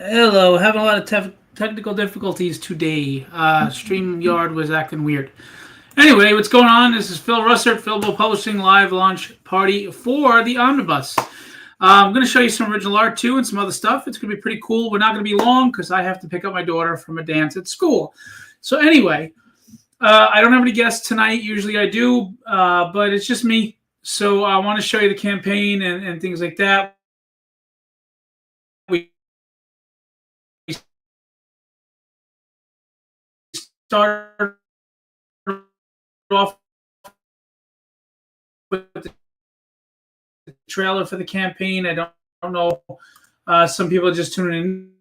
Hello, having a lot of technical difficulties today. StreamYard was acting weird. Anyway, what's going on? This is Phil Russert, Philbo Publishing live launch party for the Omnibus. I'm going to show you some original art too and some other stuff. It's going to be pretty cool. We're not going to be long because I have to pick up my daughter from a dance at school. So anyway, I don't have any guests tonight. Usually I do, but it's just me. So I want to show you the campaign and things like that. We started off with the trailer for the campaign. I don't know. Some people are just tuning in.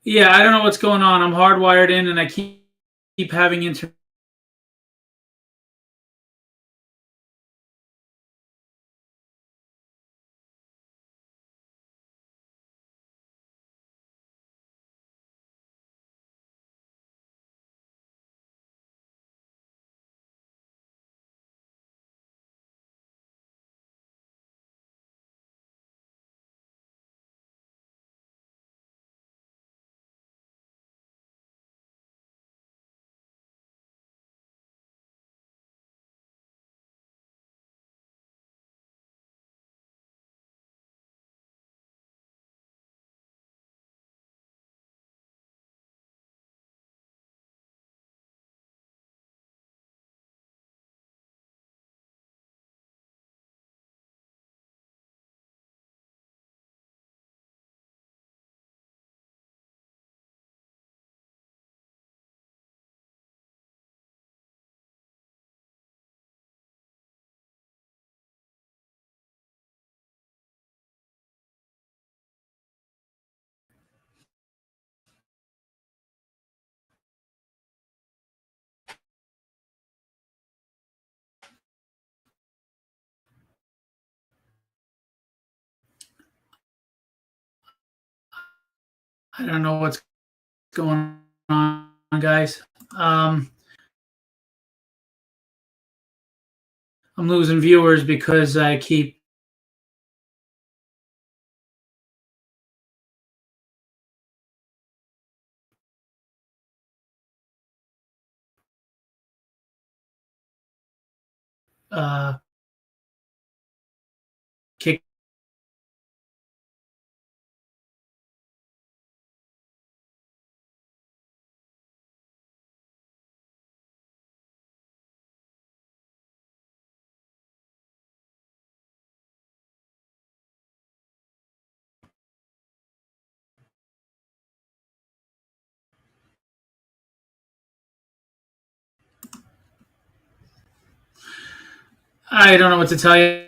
Yeah, I don't know what's going on. I'm hardwired in, and I keep having internet. I don't know what's going on, guys. I'm losing viewers because I keep uh, kick. I don't know what to tell you.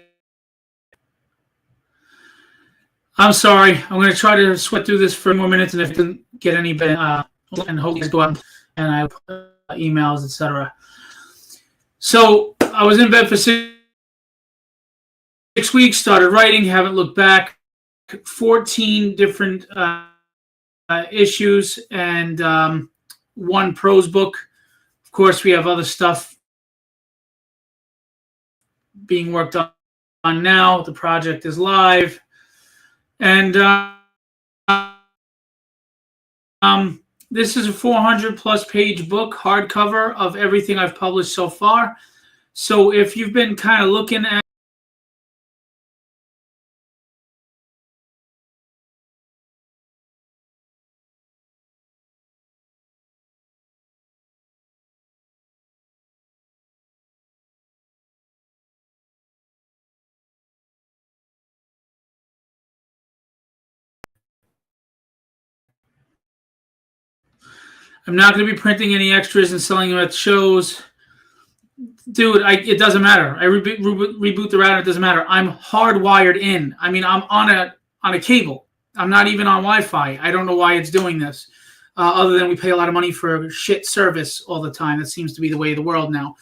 I'm sorry. I'm going to try to sweat through this for more minutes, and if I can get any, and hope you go out and I emails, etc. So I was in bed for 6 weeks. Started writing. Haven't looked back. 14 different issues and one prose book. Of course, we have other stuff being worked on now. The project is live. And this is a 400 plus page book, hardcover, of everything I've published so far. So if you've been kind of looking at I'm not going to be printing any extras and selling them at shows. Dude, it doesn't matter. I reboot the router. It doesn't matter. I'm hardwired in. I mean, I'm on a cable. I'm not even on Wi-Fi. I don't know why it's doing this, other than we pay a lot of money for shit service all the time. That seems to be the way of the world now.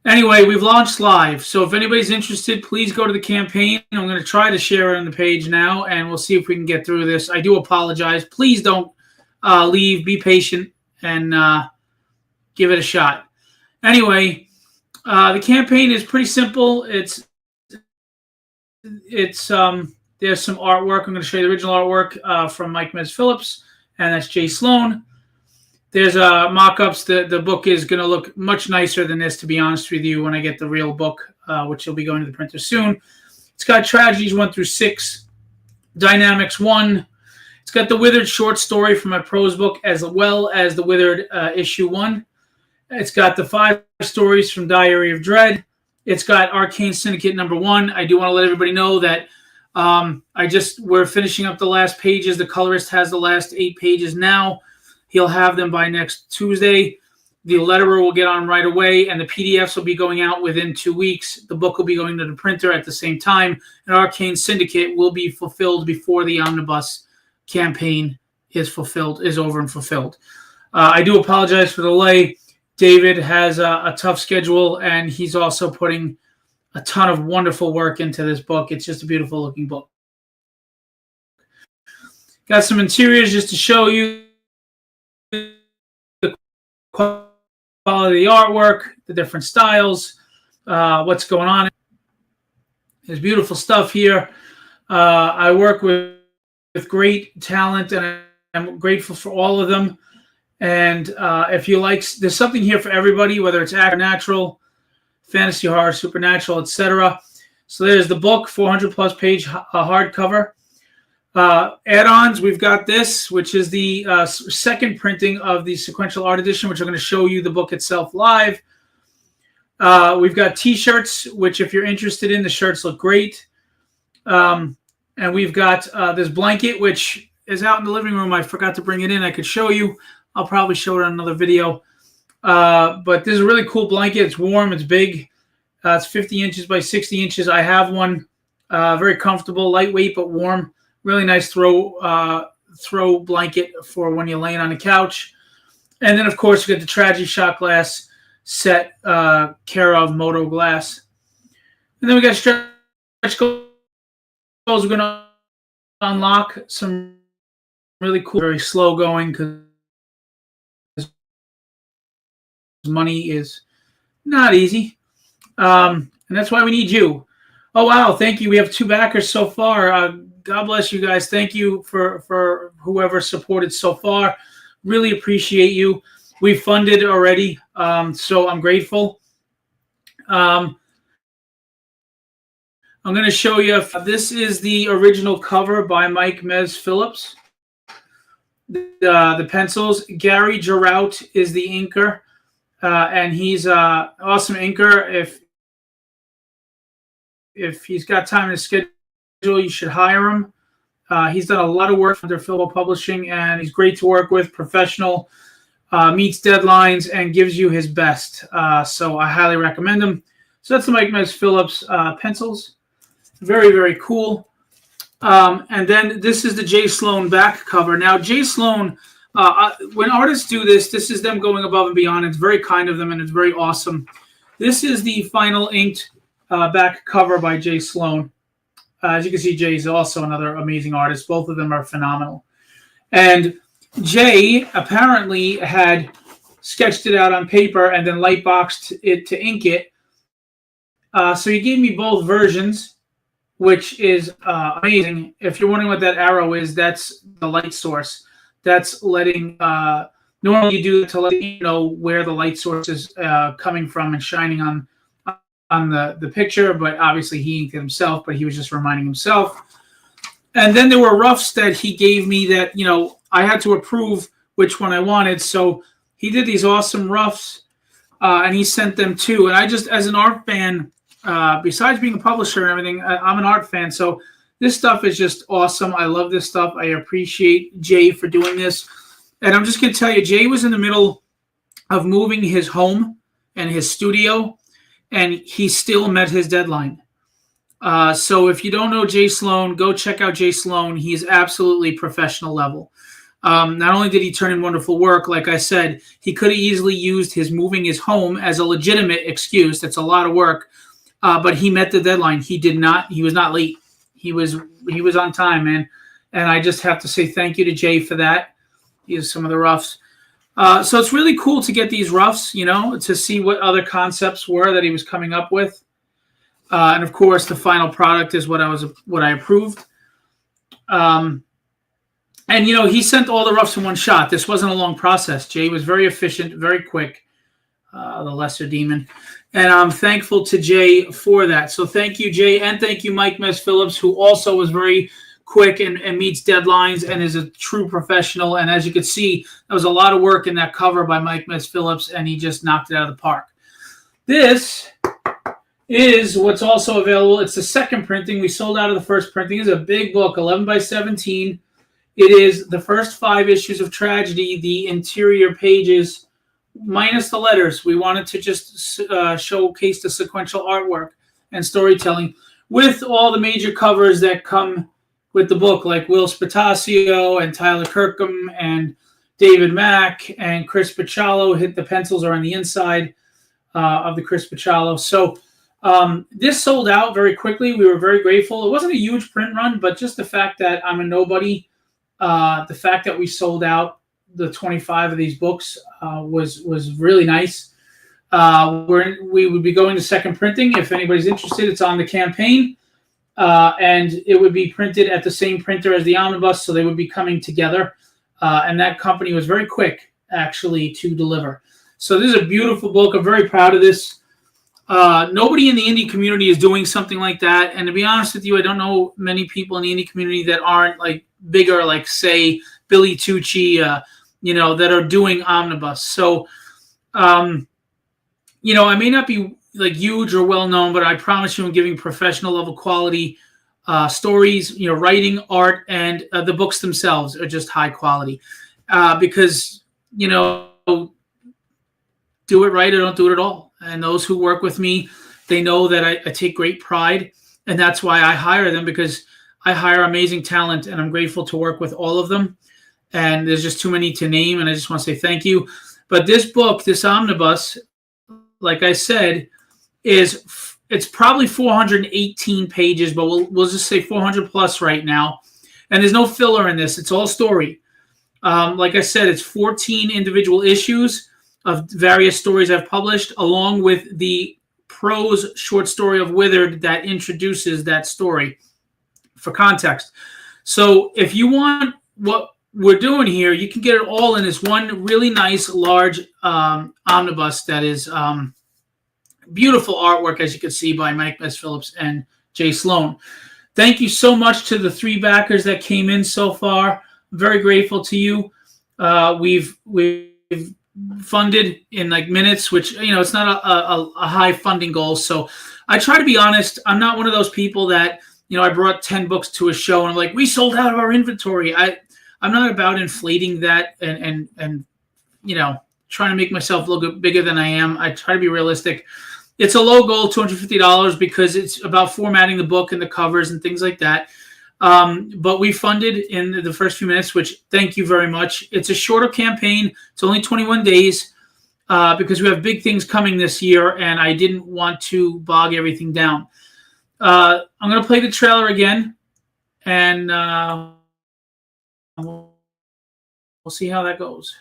Anyway, we've launched live, so if anybody's interested, please go to the campaign. I'm going to try to share it on the page now, and we'll see if we can get through this. I do apologize. Please don't leave. Be patient and give it a shot. Anyway, the campaign is pretty simple. It's there's some artwork. I'm going to show you the original artwork from Mike Mez Phillips, and that's Jay Sloan. There's mock-ups. The book is going to look much nicer than this, to be honest with you, when I get the real book, which will be going to the printer soon. It's got Tragedies 1 through 6, Dynamics 1. It's got the Withered short story from my prose book, as well as the Withered issue 1. It's got the 5 stories from Diary of Dread. It's got Arcane Syndicate number 1. I do want to let everybody know that we're finishing up the last pages. The colorist has the last 8 pages now. He'll have them by next Tuesday. The letterer will get on right away, and the PDFs will be going out within 2 weeks. The book will be going to the printer at the same time, and Arcane Syndicate will be fulfilled before the Omnibus campaign is over and fulfilled. I do apologize for the delay. David has a tough schedule, and he's also putting a ton of wonderful work into this book. It's just a beautiful looking book. Got some interiors just to show you the quality of the artwork, the different styles, what's going on. There's beautiful stuff here. I work with great talent, and I'm grateful for all of them. And if you like, there's something here for everybody, whether it's act or natural, fantasy, horror, supernatural, etc. So there's the book, 400+ page hardcover. Add-ons, we've got this, which is the second printing of the sequential art edition, which I'm going to show you the book itself live. We've got t-shirts, which if you're interested in, the shirts look great. And we've got this blanket, which is out in the living room. I forgot to bring it in. I could show you. I'll probably show it on another video. But this is a really cool blanket. It's warm. It's big. It's 50 inches by 60 inches. I have one. Very comfortable, lightweight, but warm. Really nice throw blanket for when you're laying on the couch. And then, of course, you get the Tragedy shot glass set, care of Moto Glass. And then we got stretch goals. We're going to unlock some really cool, very slow going, because money is not easy. And that's why we need you. Oh, wow. Thank you. We have 2 backers so far. God bless you guys. Thank you for whoever supported so far. Really appreciate you. We funded already, so I'm grateful. I'm going to show you. This is the original cover by Mike Mez Phillips. The pencils. Gary Girout is the inker, and he's an awesome inker. If he's got time in his schedule, you should hire him. He's done a lot of work under Philbo Publishing, and he's great to work with, professional, meets deadlines, and gives you his best. So I highly recommend him. So that's the Mike Mez Phillips pencils. Very, very cool. And then this is the Jay Sloan back cover. Now, Jay Sloan, when artists do this, this is them going above and beyond. It's very kind of them, and it's very awesome. This is the final inked back cover by Jay Sloan. As you can see, Jay is also another amazing artist. Both of them are phenomenal. And Jay apparently had sketched it out on paper and then light boxed it to ink it. So he gave me both versions, which is amazing. If you're wondering what that arrow is, that's the light source. That's letting normally you do it to let you know where the light source is coming from and shining on the picture, but obviously he inked it himself, but he was just reminding himself. And then there were roughs that he gave me that, I had to approve which one I wanted. So he did these awesome roughs, and he sent them too. And I just, as an art fan, besides being a publisher and everything, I'm an art fan. So this stuff is just awesome. I love this stuff. I appreciate Jay for doing this. And I'm just going to tell you, Jay was in the middle of moving his home and his studio, and he still met his deadline. So if you don't know Jay Sloan, go check out Jay Sloan. He's absolutely professional level. Not only did he turn in wonderful work, like I said, he could have easily used his moving his home as a legitimate excuse. That's a lot of work, but he met the deadline. He did not. He was not late. He was on time, man. And I just have to say thank you to Jay for that. These are some of the roughs. So it's really cool to get these roughs, to see what other concepts were that he was coming up with. And of course, the final product is what I approved. And he sent all the roughs in one shot. This wasn't a long process. Jay was very efficient, very quick. The lesser demon, and I'm thankful to Jay for that. So thank you, Jay, and thank you, Mike Phillips, who also was very quick and meets deadlines and is a true professional. And as you can see, there was a lot of work in that cover by Mike Phillips, and he just knocked it out of the park. This is what's also available. It's the second printing. We sold out of the first printing. It's a big book, 11 by 17. It is the first 5 issues of Tragedy, the interior pages, minus the letters. We wanted to just showcase the sequential artwork and storytelling with all the major covers that come with the book, like Will Spatasio and Tyler Kirkham and David Mack and Chris Pachalo. The pencils are on the inside of the Chris Pachalo. So this sold out very quickly. We were very grateful. It wasn't a huge print run, but just the fact that I'm a nobody, the fact that we sold out the 25 of these books was really nice. We would be going to second printing. If anybody's interested, it's on the campaign. And it would be printed at the same printer as the Omnibus, so they would be coming together. And that company was very quick, actually, to deliver. So this is a beautiful book. I'm very proud of this. Nobody in the indie community is doing something like that. And to be honest with you, I don't know many people in the indie community that aren't like bigger, like, say, Billy Tucci, that are doing Omnibus. So, I may not be like huge or well known, but I promise you I'm giving professional level quality stories, writing, art, and the books themselves are just high quality because, do it right or don't do it at all. And those who work with me, they know that I take great pride, and that's why I hire them, because I hire amazing talent, and I'm grateful to work with all of them. And there's just too many to name, and I just want to say thank you. But this book, this Omnibus, like I said, it's probably 418 pages, but we'll just say 400 plus right now. And there's no filler in this. It's all story. Like I said, it's 14 individual issues of various stories I've published, along with the prose short story of Withered that introduces that story for context. So if you want what we're doing here, you can get it all in this one really nice, large omnibus that is beautiful artwork, as you can see, by Mike Phillips and Jay Sloan. Thank you so much to the 3 backers that came in so far. I'm very grateful to you. We've funded in like minutes, which, it's not a high funding goal. So I try to be honest. I'm not one of those people that, I brought 10 books to a show and I'm like, we sold out of our inventory. I'm not about inflating that and trying to make myself look bigger than I am. I try to be realistic. It's a low goal, $250, because it's about formatting the book and the covers and things like that. But we funded in the first few minutes, which thank you very much. It's a shorter campaign. It's only 21 days because we have big things coming this year, and I didn't want to bog everything down. I'm going to play the trailer again, and we'll see how that goes.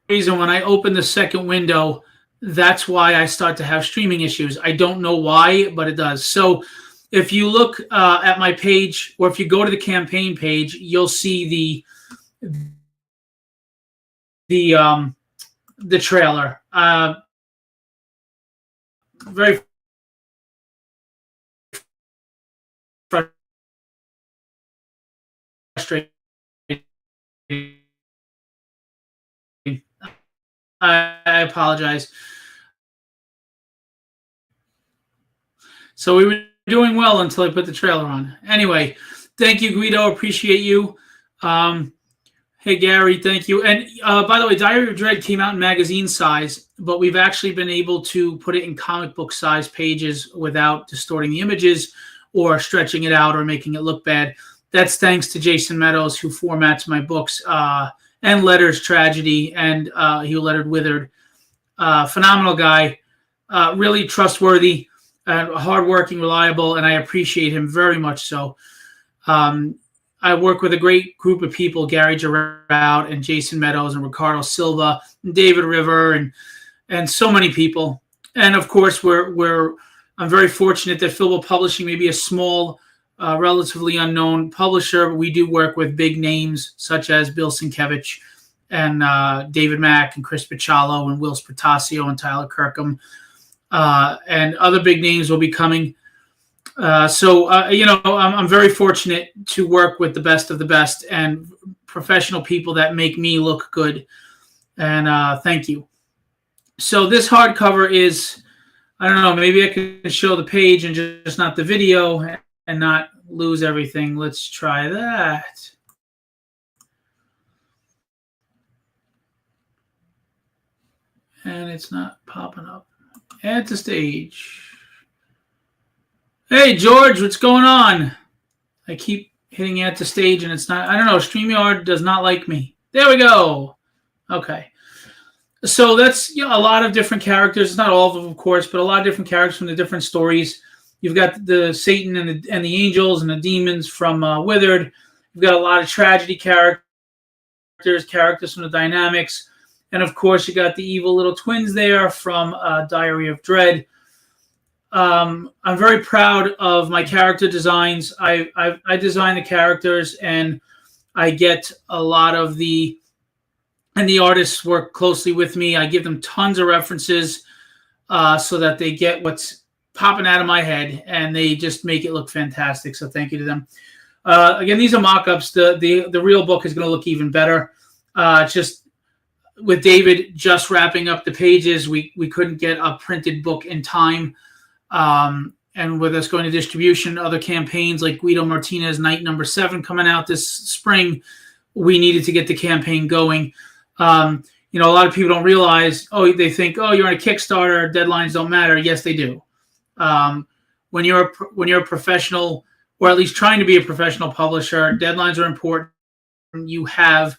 Reason when I opened the second window, that's why I start to have streaming issues. I don't know why, but it does. So if you look at my page, or if you go to the campaign page, you'll see the trailer. Very frustrating. I apologize. So we were doing well until I put the trailer on. Anyway, thank you, Guido. Appreciate you. Hey, Gary, thank you. And by the way, Diary of Dread came out in magazine size, but we've actually been able to put it in comic book size pages without distorting the images or stretching it out or making it look bad. That's thanks to Jason Meadows, who formats my books and letters Tragedy, and he lettered Withered. Phenomenal guy, really trustworthy, hardworking, reliable, and I appreciate him very much so. I work with a great group of people, Gary Girout and Jason Meadows and Ricardo Silva and David River and so many people. And of course, I'm very fortunate that Philbo Publishing may be a small, relatively unknown publisher, but we do work with big names such as Bill Sienkiewicz and David Mack and Chris Picciolo and Will Spertasio and Tyler Kirkham. And other big names will be coming. I'm very fortunate to work with the best of the best and professional people that make me look good. And thank you. So this hardcover is, I don't know, maybe I can show the page and just not the video and not lose everything. Let's try that. And it's not popping up. Add to stage. Hey, George, what's going on? I keep hitting add to stage and it's not, I don't know, StreamYard does not like me. There we go. Okay. So that's a lot of different characters. It's not all of them, of course, but a lot of different characters from the different stories. You've got the Satan and the angels and the demons from Withered. You've got a lot of tragedy characters from the Dynamics. And, of course, you got the evil little twins there from Diary of Dread. I'm very proud of my character designs. I design the characters, and I get a lot of and the artists work closely with me. I give them tons of references so that they get what's popping out of my head, and they just make it look fantastic. So thank you to them. Again, these are mock-ups. The real book is going to look even better. Just with David just wrapping up the pages, we couldn't get a printed book in time. And with us going to distribution, other campaigns like Guido Martinez Night number 7 coming out this spring, we needed to get the campaign going. A lot of people don't realize, they think, you're on a Kickstarter, deadlines don't matter. Yes, they do. When you're a professional, or at least trying to be a professional publisher, deadlines are important. You have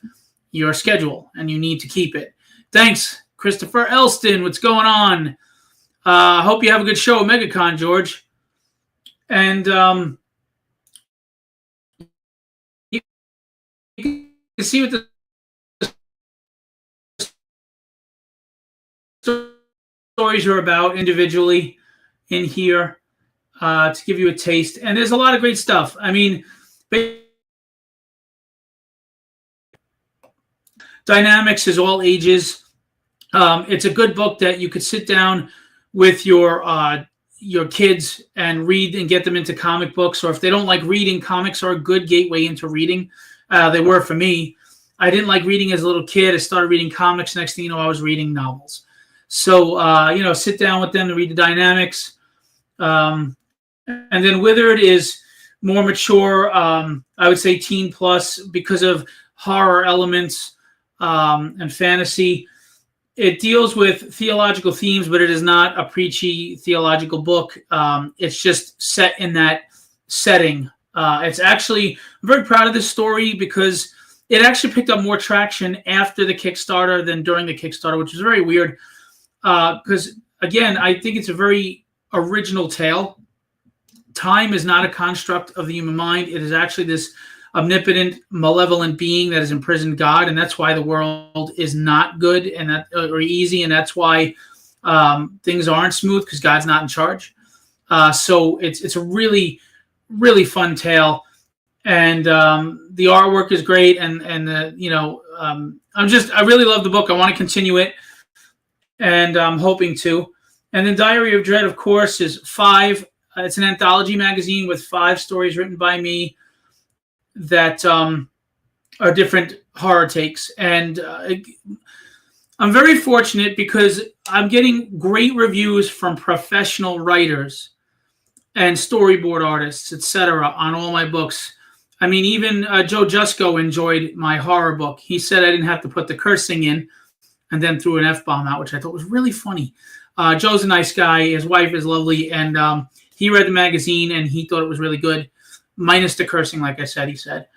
your schedule and you need to keep it. Thanks, Christopher Elston. What's going on? Hope you have a good show at MegaCon, George. And you can see what the stories are about individually in here to give you a taste. And there's a lot of great stuff. I mean, Dynamics is all ages. It's a good book that you could sit down with your kids and read and get them into comic books. Or if they don't like reading, comics are a good gateway into reading. They were for me. I didn't like reading as a little kid. I started reading comics. Next thing you know, I was reading novels. So, sit down with them to read the Dynamics. And then Withered is more mature. I would say teen plus because of horror elements and fantasy. It deals with theological themes, but it is not a preachy theological book. It's just set in that setting. It's actually, I'm very proud of this story because it actually picked up more traction after the Kickstarter than during the Kickstarter, which is very weird. Because, again, I think it's a very original tale. Time is not a construct of the human mind. It is actually this omnipotent, malevolent being that has imprisoned God, and that's why the world is not good or easy, and that's why things aren't smooth because God's not in charge. So it's a really, really fun tale. And the artwork is great. And I really love the book. I want to continue it. And I'm hoping to. And then Diary of Dread, of course, is 5. It's an anthology magazine with 5 stories written by me that are different horror takes. And I'm very fortunate because I'm getting great reviews from professional writers and storyboard artists, etc., on all my books. I mean, even Joe Jusko enjoyed my horror book. He said I didn't have to put the cursing in and then threw an F-bomb out, which I thought was really funny. Joe's a nice guy. His wife is lovely. And he read the magazine, and he thought it was really good, minus the cursing, like I said, he said.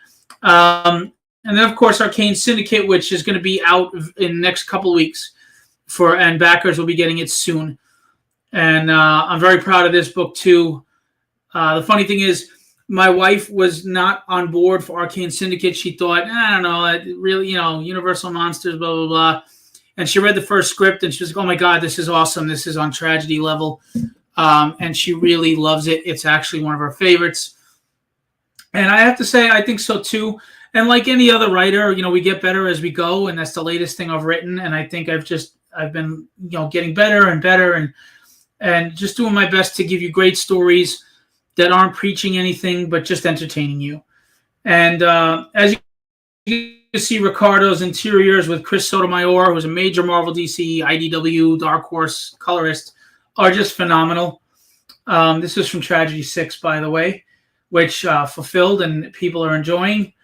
And then, of course, Arcane Syndicate, which is going to be out in the next couple of weeks, and backers will be getting it soon. And I'm very proud of this book, too. The funny thing is, my wife was not on board for Arcane Syndicate. She thought, I don't know, really, Universal Monsters, blah, blah, blah. And she read the first script, and she was like, oh, my God, this is awesome. This is on tragedy level. And she really loves it. It's actually one of her favorites. And I have to say, I think so, too. And like any other writer, we get better as we go, and that's the latest thing I've written. And I think I've been, getting better and better and just doing my best to give you great stories that aren't preaching anything, but just entertaining you. And as you can see, Ricardo's interiors with Chris Sotomayor, who's a major Marvel, DC, IDW, Dark Horse colorist, are just phenomenal. This is from Tragedy 6, by the way, which fulfilled and people are enjoying.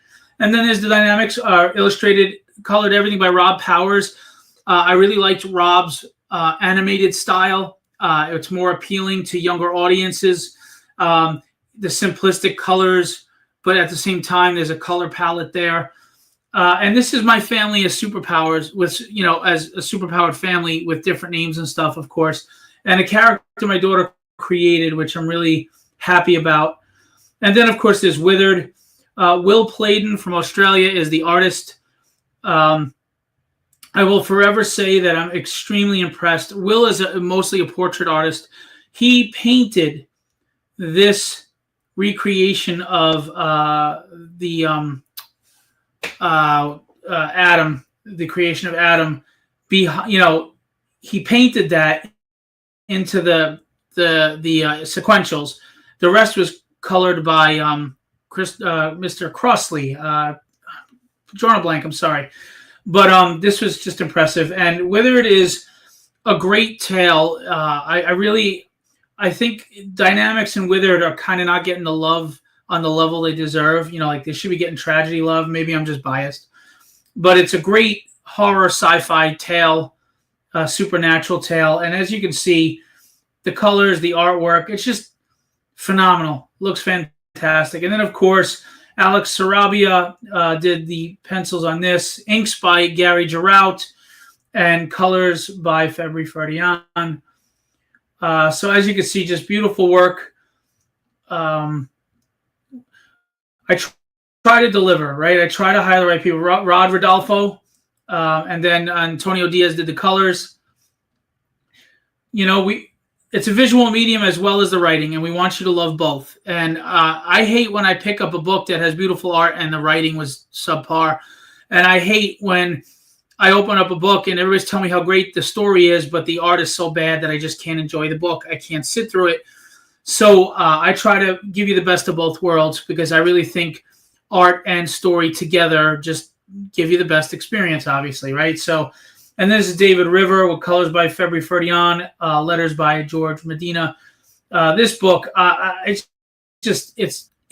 And then there's the Dynamics, illustrated, colored, everything by Rob Powers. I really liked Rob's animated style. It's more appealing to younger audiences. The simplistic colors, but at the same time, there's a color palette there. And this is my family as superpowers, with as a superpowered family with different names and stuff, of course. And a character my daughter created, which I'm really happy about. And then, of course, there's Withered. Will Playden from Australia is the artist. I will forever say that I'm extremely impressed. Will is mostly a portrait artist. He painted this recreation of Adam, the creation of Adam. He painted that into the sequentials. The rest was colored by Mr. Crossley. Drawing a blank, I'm sorry. But this was just impressive. And Withered is a great tale. I think Dynamics and Withered are kind of not getting the love on the level they deserve. Like they should be getting tragedy love. Maybe I'm just biased. But it's a great horror sci-fi tale, supernatural tale. And as you can see, the colors, the artwork, it's just phenomenal. Looks fantastic. And then, of course, Alex Sarabia did the pencils on this. Inks by Gary Girout and colors by February Ferdian. So as you can see, just beautiful work. I try to deliver, right? I try to hire the right people. Rod Rodolfo, and then Antonio Diaz did the colors. It's a visual medium as well as the writing, and we want you to love both. And I hate when I pick up a book that has beautiful art and the writing was subpar. And I hate when I open up a book and everybody's telling me how great the story is, but the art is so bad that I just can't enjoy the book. I can't sit through it. So I try to give you the best of both worlds because I really think art and story together just give you the best experience, obviously, right? So, and this is David River with colors by February Ferdian, letters by George Medina. This book, it's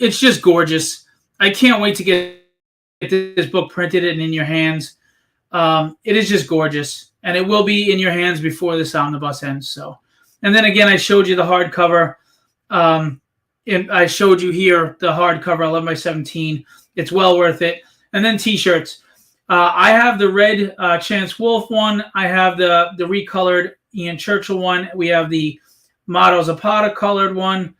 just gorgeous. I can't wait to get this book printed and in your hands. It is just gorgeous, and it will be in your hands before this omnibus ends. So, and then again, I showed you the hardcover. I showed you here the hardcover 11x17. It's well worth it. And then T-shirts. I have the red Chance Wolf one. I have the recolored Ian Churchill one. We have the Motto Zapata colored one.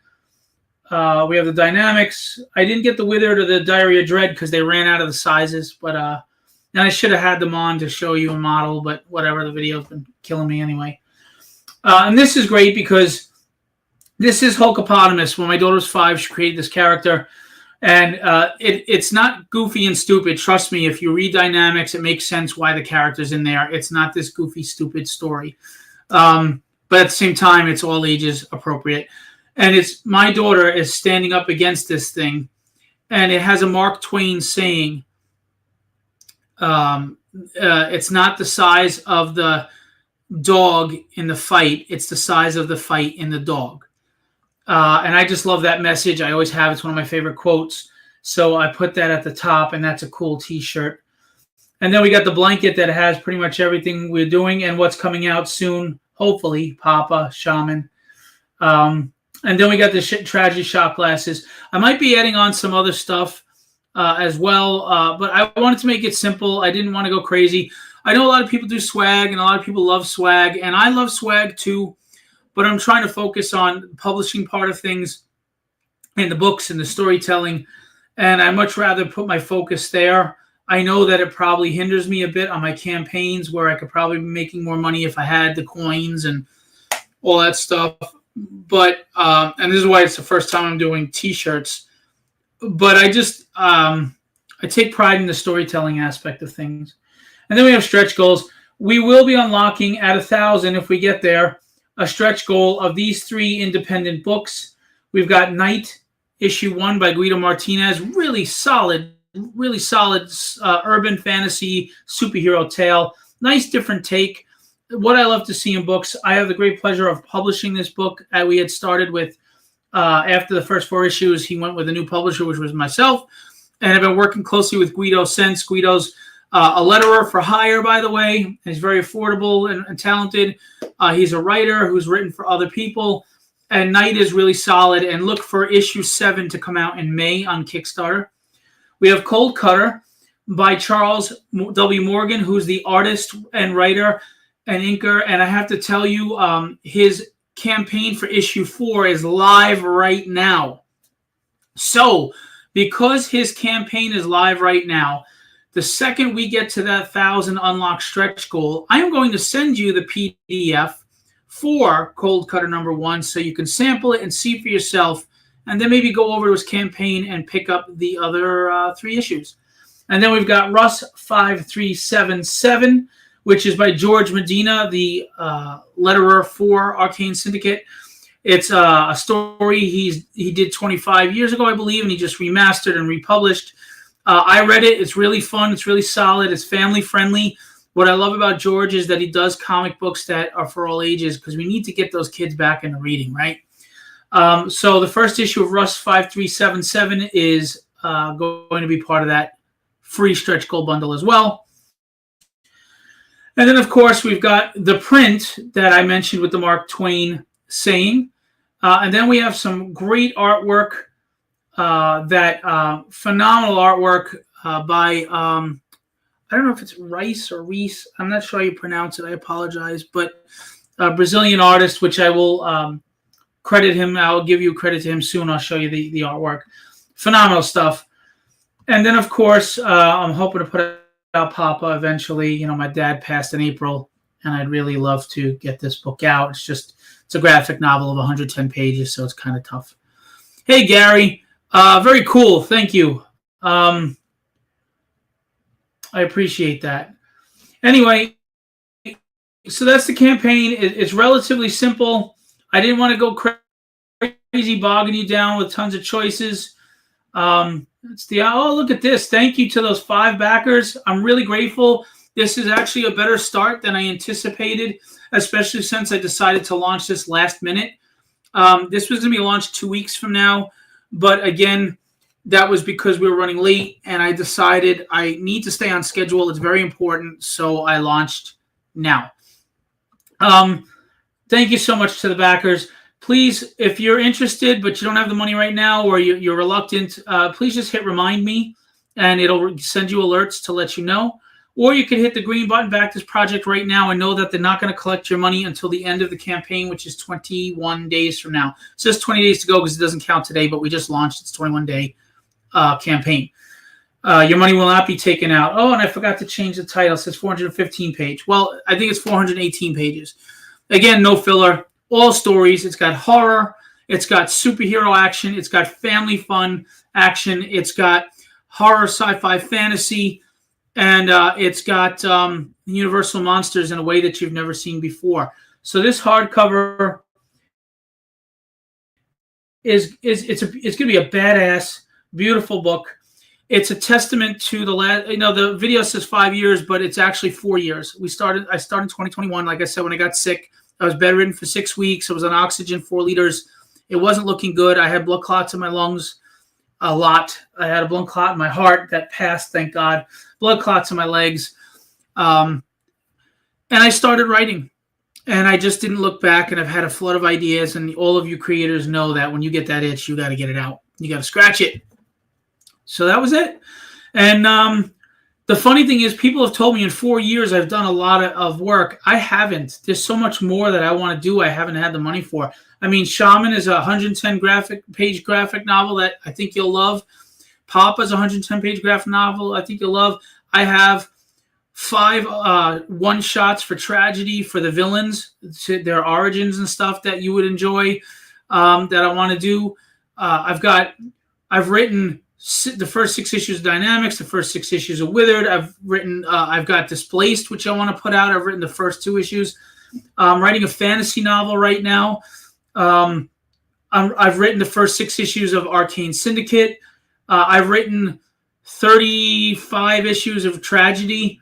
We have the Dynamics. I didn't get the Withered or the Diary of Dread because they ran out of the sizes. But and I should have had them on to show you a model. But whatever, the video's been killing me anyway. And this is great because this is Hulkopotamus. When my daughter was 5, she created this character. And it's not goofy and stupid. Trust me, if you read dynamics, it makes sense why the character's in there. It's not this goofy, stupid story. But at the same time, it's all ages appropriate. And it's my daughter is standing up against this thing. And it has a Mark Twain saying, it's not the size of the dog in the fight. It's the size of the fight in the dog. And I just love that message. I always have. It's one of my favorite quotes. So I put that at the top, and that's a cool T-shirt. And then we got the blanket that has pretty much everything we're doing and what's coming out soon, hopefully, Papa, Shaman. And then we got the tragedy shot glasses. I might be adding on some other stuff as well, but I wanted to make it simple. I didn't want to go crazy. I know a lot of people do swag, and a lot of people love swag, and I love swag too. But I'm trying to focus on the publishing part of things and the books and the storytelling. And I much rather put my focus there. I know that it probably hinders me a bit on my campaigns where I could probably be making more money if I had the coins and all that stuff. But, and this is why it's the first time I'm doing T-shirts. But I just, I take pride in the storytelling aspect of things. And then we have stretch goals. We will be unlocking at 1,000 if we get there. A stretch goal of these 3 independent books. We've got Night, issue 1 by Guido Martinez. Really solid urban fantasy superhero tale. Nice different take. What I love to see in books. I have the great pleasure of publishing this book. We had started with, after the first 4 issues, he went with a new publisher, which was myself. And I've been working closely with Guido since. Guido's a letterer for hire, by the way. He's very affordable and talented. He's a writer who's written for other people. And Night is really solid. And look for issue 7 to come out in May on Kickstarter. We have Cold Cutter by Charles W. Morgan, who's the artist and writer and inker. And I have to tell you, his campaign for issue 4 is live right now. So, because his campaign is live right now, the second we get to that 1,000 unlock stretch goal, I am going to send you the PDF for Cold Cutter number 1 so you can sample it and see for yourself, and then maybe go over to his campaign and pick up the other 3 issues. And then we've got Russ 5377, which is by George Medina, the letterer for Arcane Syndicate. It's a story he did 25 years ago, I believe, and he just remastered and republished. I read it. It's really fun. It's really solid. It's family friendly. What I love about George is that he does comic books that are for all ages because we need to get those kids back into reading, right? So the first issue of Russ 5377 is going to be part of that free stretch goal bundle as well. And then, of course, we've got the print that I mentioned with the Mark Twain saying. And then we have some great artwork. Phenomenal artwork by, I don't know if it's Rice or Reese. I'm not sure how you pronounce it. I apologize. But a Brazilian artist, which I will credit him. I'll give you credit to him soon. I'll show you the artwork. Phenomenal stuff. And then, of course, I'm hoping to put out Papa eventually. You know, my dad passed in April, and I'd really love to get this book out. It's a graphic novel of 110 pages, so it's kind of tough. Hey, Gary. Very cool. Thank you. I appreciate that. Anyway, so that's the campaign. It's relatively simple. I didn't want to go crazy bogging you down with tons of choices. Oh, look at this. Thank you to those 5 backers. I'm really grateful. This is actually a better start than I anticipated, especially since I decided to launch this last minute. This was going to be launched 2 weeks from now. But again, that was because we were running late, and I decided I need to stay on schedule. It's very important, so I launched now. Thank you so much to the backers. Please, if you're interested but you don't have the money right now or you're reluctant, please just hit remind me, and it'll send you alerts to let you know. Or you can hit the green button, back this project right now, and know that they're not going to collect your money until the end of the campaign, which is 21 days from now. It says 20 days to go because it doesn't count today, but we just launched its 21-day campaign. Your money will not be taken out. Oh, and I forgot to change the title. It says 415 page. Well, I think it's 418 pages. Again, no filler. All stories. It's got horror. It's got superhero action. It's got family fun action. It's got horror, sci-fi, fantasy, and it's got Universal monsters in a way that you've never seen before. So this hardcover it's going to be a badass, beautiful book. It's a testament to the last. The video says 5 years, but it's actually 4 years. I started in 2021. Like I said, when I got sick, I was bedridden for 6 weeks. I was on oxygen 4 liters. It wasn't looking good. I had blood clots in my lungs a lot. I had a blood clot in my heart that passed, thank God. Blood clots in my legs. And I started writing. And I just didn't look back, and I've had a flood of ideas. And all of you creators know that when you get that itch, you got to get it out. You got to scratch it. So that was it. And the funny thing is, people have told me in 4 years I've done a lot of work. I haven't. There's so much more that I want to do I haven't had the money for. I mean, Shaman is a 110-page graphic novel that I think you'll love. Papa is a 110-page graphic novel I think you'll love. I have 5 one-shots for Tragedy for the villains, their origins and stuff that you would enjoy that I want to do. I've written the first 6 issues of Dynamics, the first 6 issues of Withered. I've got Displaced, which I want to put out. I've written the first 2 issues. I'm writing a fantasy novel right now. I've written the first 6 issues of Arcane Syndicate. I've written 35 issues of Tragedy.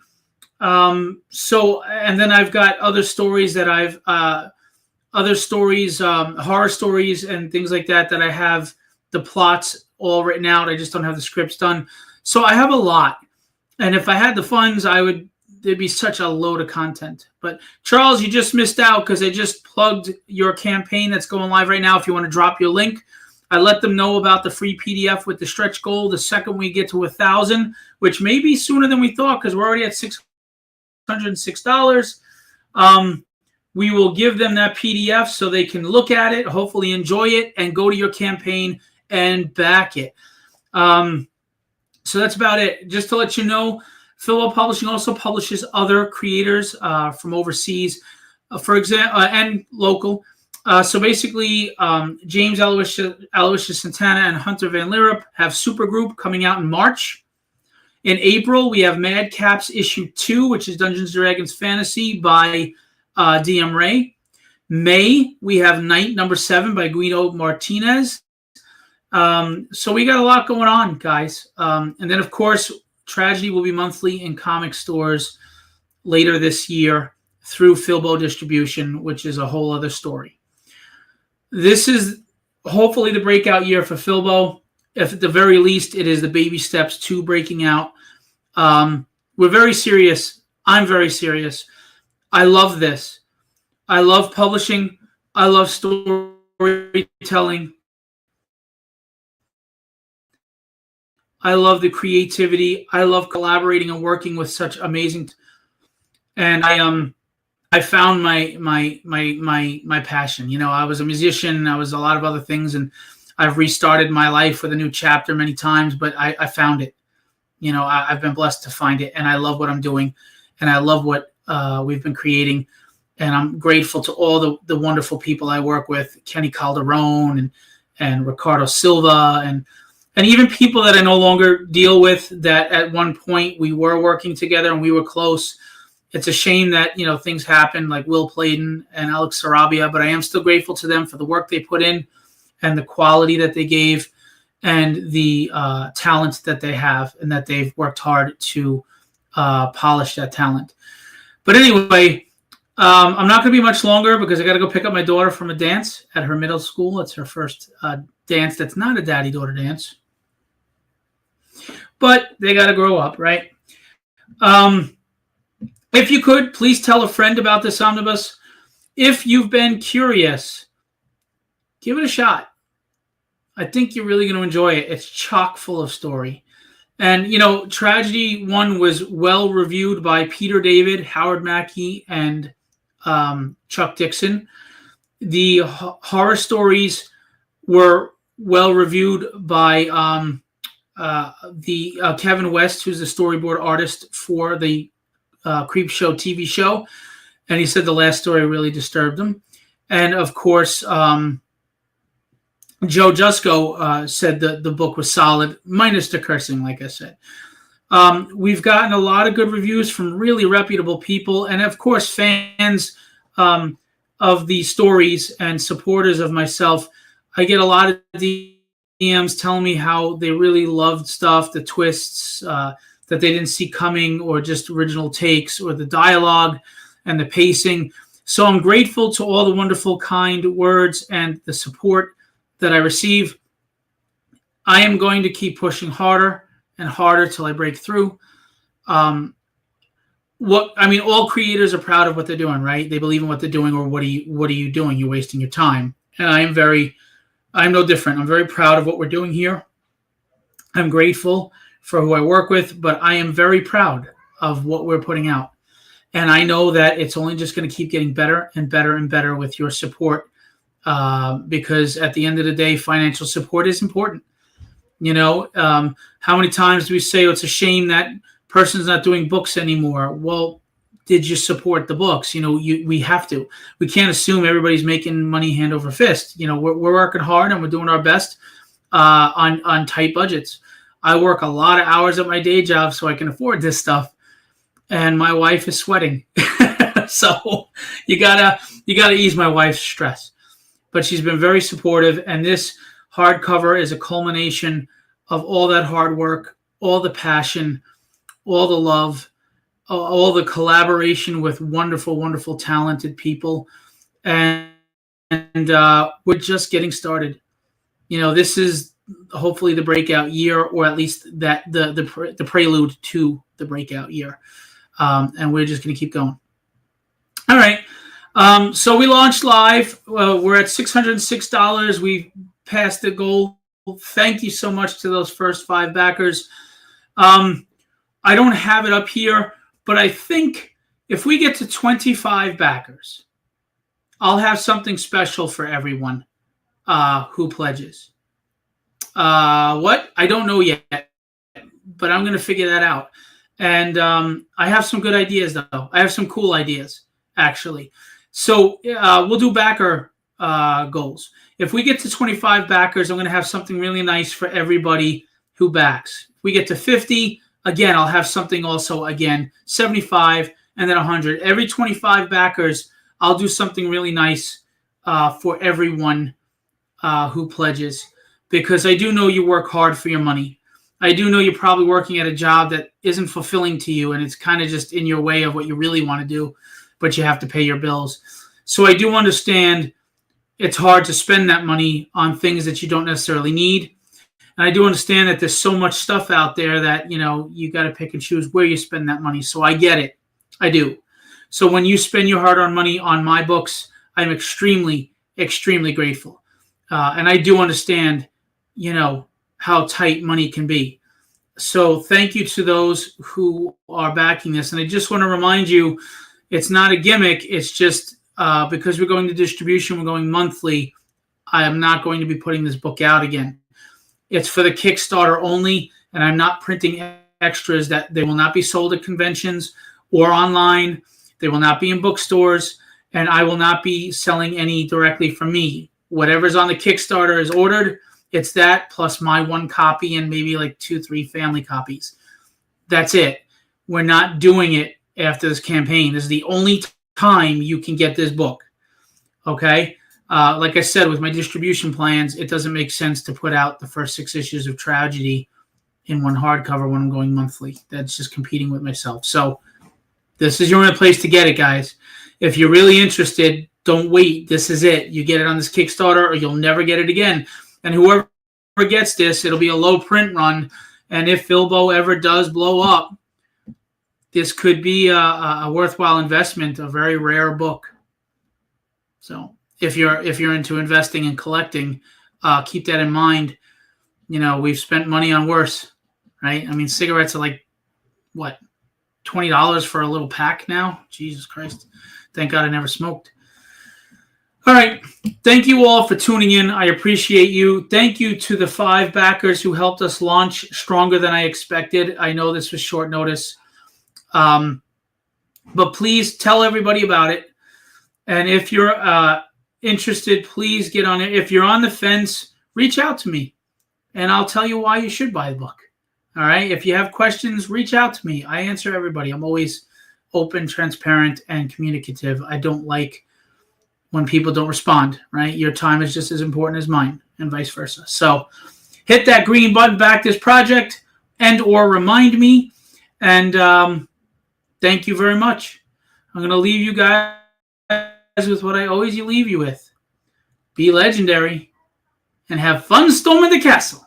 And then I've got other stories that horror stories and things like that I have the plots all written out. I just don't have the scripts done. So I have a lot. And if I had the funds, there'd be such a load of content. But Charles, you just missed out because I just plugged your campaign that's going live right now. If you want to drop your link, I let them know about the free PDF with the stretch goal. The second we get to 1,000, which may be sooner than we thought because we're already at $606. We will give them that PDF so they can look at it, hopefully enjoy it, and go to your campaign and back it. So that's about it. Just to let you know, Philbo Publishing also publishes other creators from overseas, for example, and local. So basically, James Aloysius Santana and Hunter Van Lierop have Supergroup coming out in March. In April, we have Madcaps issue 2, which is Dungeons & Dragons Fantasy by DM Ray. May, we have Night number 7 by Guido Martinez. So we got a lot going on, guys. And then, of course, Tragedy will be monthly in comic stores later this year through Philbo Distribution, which is a whole other story. This is hopefully the breakout year for Philbo. If at the very least, it is the baby steps to breaking out. We're very serious. I'm very serious. I love this. I love publishing. I love storytelling. I love the creativity. I love collaborating and working with such amazing. And I found my passion. You know, I was a musician. I was a lot of other things, and I've restarted my life with a new chapter many times. But I found it. You know, I've been blessed to find it, and I love what I'm doing, and I love what we've been creating. And I'm grateful to all the wonderful people I work with, Kenny Calderon and Ricardo Silva, and even people that I no longer deal with that at one point we were working together and we were close. It's a shame that, you know, things happen like Will Pladen and Alex Sarabia, but I am still grateful to them for the work they put in and the quality that they gave and the talent that they have and that they've worked hard to polish that talent. But anyway, I'm not going to be much longer because I got to go pick up my daughter from a dance at her middle school. It's her first dance that's not a daddy-daughter dance. But they got to grow up, right? If you could, please tell a friend about this omnibus. If you've been curious, give it a shot. I think you're really going to enjoy it. It's chock full of story. And, you know, Tragedy 1 was well reviewed by Peter David, Howard Mackey, and Chuck Dixon. The horror stories were well reviewed by Kevin West, who's the storyboard artist for the Creep Show TV show. And he said the last story really disturbed him. And of course, Joe Jusko said that the book was solid, minus the cursing, like I said. We've gotten a lot of good reviews from really reputable people, and of course, fans of the stories and supporters of myself. I get a lot of DMs telling me how they really loved stuff, the twists that they didn't see coming, or just original takes, or the dialogue and the pacing. So I'm grateful to all the wonderful, kind words and the support that I receive. I am going to keep pushing harder and harder till I break through. All creators are proud of what they're doing, right? They believe in what they're doing, or what are you doing? You're wasting your time. And I'm no different. I'm very proud of what we're doing here. I'm grateful for who I work with, but I am very proud of what we're putting out. And I know that it's only just going to keep getting better and better and better with your support, because at the end of the day, financial support is important. How many times do we say, it's a shame that person's not doing books anymore? Well, did you support the books? We have to. We can't assume everybody's making money hand over fist. We're working hard and we're doing our best on tight budgets. I work a lot of hours at my day job so I can afford this stuff. And my wife is sweating. So you gotta ease my wife's stress. But she's been very supportive, and this hardcover is a culmination of all that hard work, all the passion, all the love, all the collaboration with wonderful, wonderful, talented people. And we're just getting started. This is hopefully the breakout year, or at least that the prelude to the breakout year. And we're just going to keep going. All right. So we launched live. We're at $606. We passed the goal. Thank you so much to those first 5 backers. I don't have it up here, but I think if we get to 25 backers, I'll have something special for everyone who pledges. What? I don't know yet, but I'm going to figure that out. And I have some good ideas, though. I have some cool ideas, actually. So we'll do backer goals. If we get to 25 backers, I'm going to have something really nice for everybody who backs. If we get to 50, again, I'll have something also, again, 75, and then 100. Every 25 backers, I'll do something really nice for everyone who pledges, because I do know you work hard for your money. I do know you're probably working at a job that isn't fulfilling to you, and it's kind of just in your way of what you really want to do, but you have to pay your bills. So I do understand it's hard to spend that money on things that you don't necessarily need. And I do understand that there's so much stuff out there that, you got to pick and choose where you spend that money. So I get it. I do. So when you spend your hard-earned money on my books, I'm extremely, extremely grateful. And I do understand, how tight money can be. So thank you to those who are backing this. And I just want to remind you, it's not a gimmick. It's just because we're going to distribution, we're going monthly, I am not going to be putting this book out again. It's for the Kickstarter only, and I'm not printing extras. That they will not be sold at conventions or online. They will not be in bookstores, and I will not be selling any directly from me. Whatever's on the Kickstarter is ordered. It's that plus my 1 copy and maybe like 2-3 family copies. That's it. We're not doing it after this campaign. This is the only time you can get this book. Okay? Like I said, with my distribution plans, it doesn't make sense to put out the first 6 issues of Tragedy in one hardcover when I'm going monthly. That's just competing with myself. So this is your only place to get it, guys. If you're really interested, don't wait. This is it. You get it on this Kickstarter, or you'll never get it again. And whoever gets this, it'll be a low print run. And if Philbo ever does blow up, this could be a worthwhile investment, a very rare book. So if you're into investing and collecting, keep that in mind. We've spent money on worse, right? I mean, cigarettes are like, what, $20 for a little pack now? Jesus Christ. Thank God I never smoked. All right. Thank you all for tuning in. I appreciate you. Thank you to the 5 backers who helped us launch stronger than I expected. I know this was short notice. But please tell everybody about it. And if you're interested, please get on it. If you're on the fence, reach out to me, and I'll tell you why you should buy the book. All right? If you have questions, reach out to me. I answer everybody. I'm always open, transparent, and communicative. I don't like when people don't respond, right? Your time is just as important as mine, and vice versa. So hit that green button, back this project, and or remind me. And thank you very much. I'm going to leave you guys with what I always leave you with. Be legendary and have fun storming the castle.